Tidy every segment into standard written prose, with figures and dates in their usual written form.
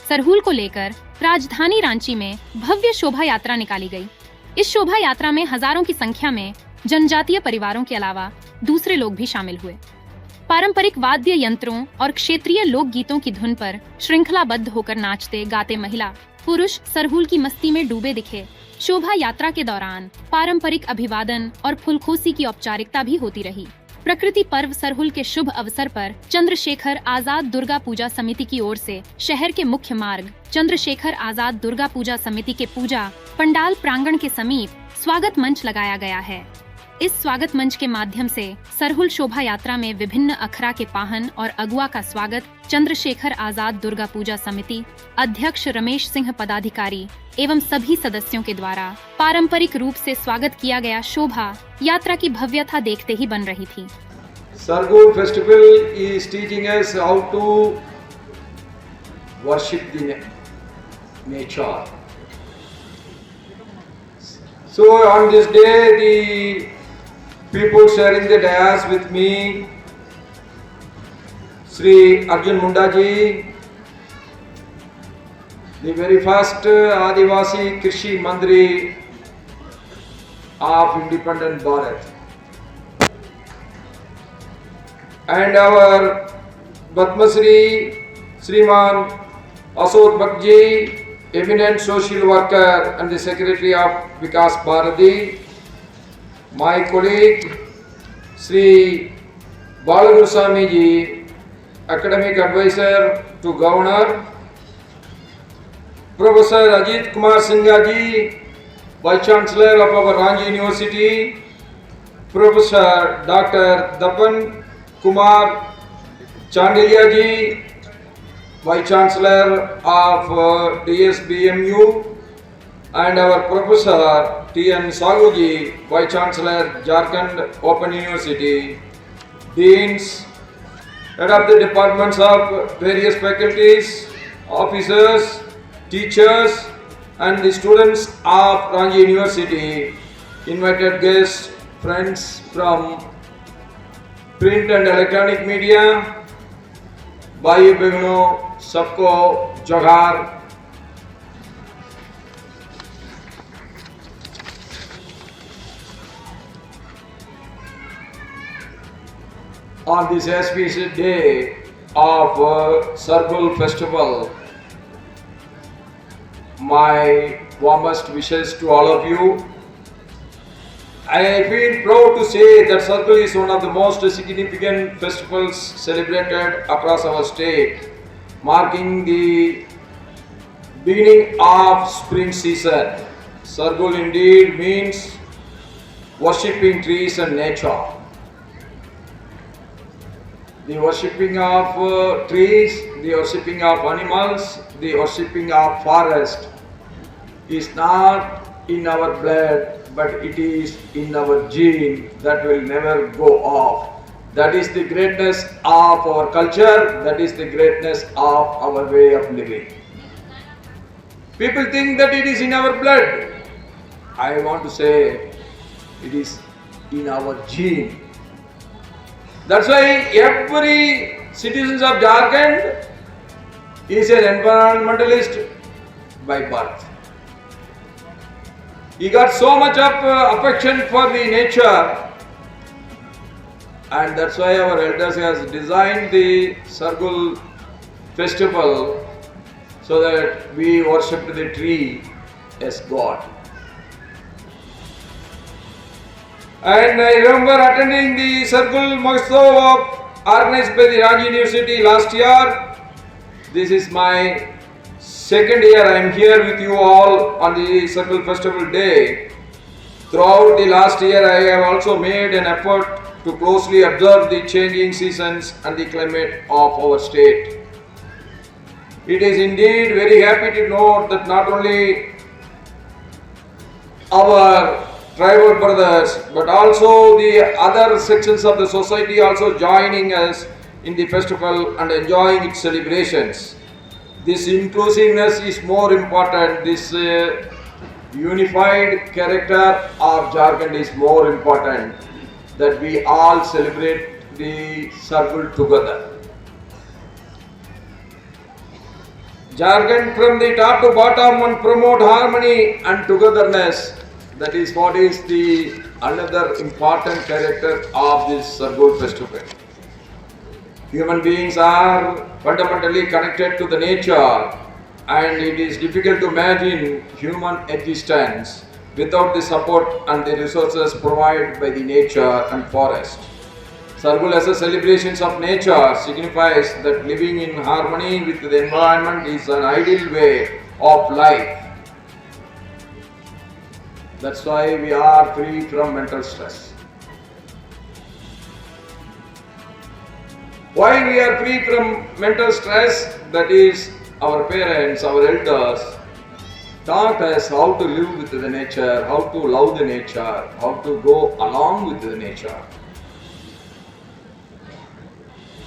सरहुल को लेकर राजधानी रांची में भव्य शोभा यात्रा निकाली गई। इस शोभा यात्रा में हजारों की संख्या में जनजातीय परिवारों के अलावा दूसरे लोग भी शामिल हुए। पारंपरिक वाद्य यंत्रों और क्षेत्रीय लोक गीतों की धुन पर श्रृंखलाबद्ध होकर नाचते गाते महिला पुरुष सरहुल की मस्ती में डूबे दिखे। शोभा यात्रा के दौरान पारंपरिक अभिवादन और फुलखोसी की औपचारिकता भी होती रही। प्रकृति पर्व सरहुल के शुभ अवसर पर चंद्रशेखर आजाद दुर्गा पूजा समिति की ओर से शहर के मुख्य मार्ग चंद्रशेखर आजाद दुर्गा पूजा समिति के पूजा पंडाल प्रांगण के समीप स्वागत मंच लगाया गया है। इस स्वागत मंच के माध्यम से सरहुल शोभा यात्रा में विभिन्न अखड़ा के पाहन और अगुआ का स्वागत चंद्रशेखर आजाद दुर्गा पूजा समिति अध्यक्ष रमेश सिंह पदाधिकारी एवं सभी सदस्यों के द्वारा पारंपरिक रूप से स्वागत किया गया शोभा यात्रा की भव्यता देखते ही बन रही थी। Sargul festival is teaching us how to worship the nature. So on this day, the people sharing the dais with me, Sri Arjun Munda ji, the very first Adivasi Krishi Mandri of independent Bharat, and our Padmasri Sriman Ashok Bakji, eminent social worker and the secretary of Vikas Bharati, my colleague Sri Balaguru Swami ji, academic advisor to Governor, Professor Ajit Kumar Singha ji, Vice Chancellor of our Ranchi University, Professor Dr. Dapan Kumar Chandelia ji, Vice Chancellor of DSBMU, and our Professor T.N. Sagu ji, Vice Chancellor Jharkhand Open University, Deans, head of the departments of various faculties, officers, teachers, and the students of Ranchi University, invited guests, friends from print and electronic media, भाई बहनों सबको जोहार। On this auspicious day of Sargul festival, my warmest wishes to all of you. I feel proud to say that Sargul is one of the most significant festivals celebrated across our state, marking the beginning of spring season. Sargul indeed means worshipping trees and nature. The worshipping of trees, the worshipping of animals, the worshipping of forest is not in our blood, but it is in our gene that will never go off. That is the greatness of our culture, that is the greatness of our way of living. People think that it is in our blood. I want to say it is in our gene. That's why every citizen of Jharkhand is an environmentalist by birth. He got so much of affection for the nature, and that's why our elders has designed the Sargul festival so that we worship the tree as God. And I remember attending the Sargul Mahotsav organized by the Ranchi University last year. This is my second year I am here with you all on the Sargul Festival Day. Throughout the last year I have also made an effort to closely observe the changing seasons and the climate of our state. It is indeed very happy to note that not only our tribal brothers but also the other sections of the society also joining us in the festival and enjoying its celebrations. This inclusiveness is more important. This unified character of Jharkhand is more important, that we all celebrate the Sargul together. jargon from the top to bottom and promote harmony and togetherness. That is what is the another important character of this Sargul festival. Human beings are fundamentally connected to the nature, and it is difficult to imagine human existence without the support and the resources provided by the nature and forest. Sargul as a celebration of nature signifies that living in harmony with the environment is an ideal way of life. That's why we are free from mental stress. Why we are free from mental stress? That is, our parents, our elders taught us how to live with the nature, how to love the nature, how to go along with the nature.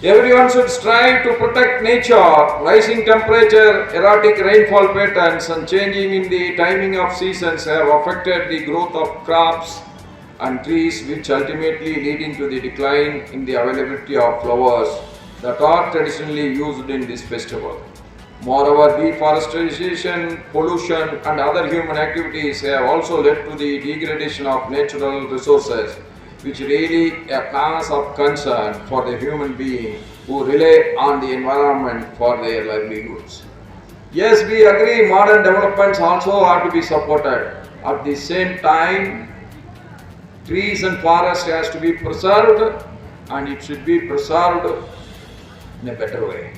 Everyone should strive to protect nature. Rising temperature, erratic rainfall patterns, and changing in the timing of seasons have affected the growth of crops and trees, which ultimately leading to the decline in the availability of flowers that are traditionally used in this festival. Moreover, deforestation, pollution, and other human activities have also led to the degradation of natural resources, which really a cause of concern for the human being who rely on the environment for their livelihoods. Yes, we agree modern developments also have to be supported. At the same time, trees and forest has to be preserved, and it should be preserved in a better way.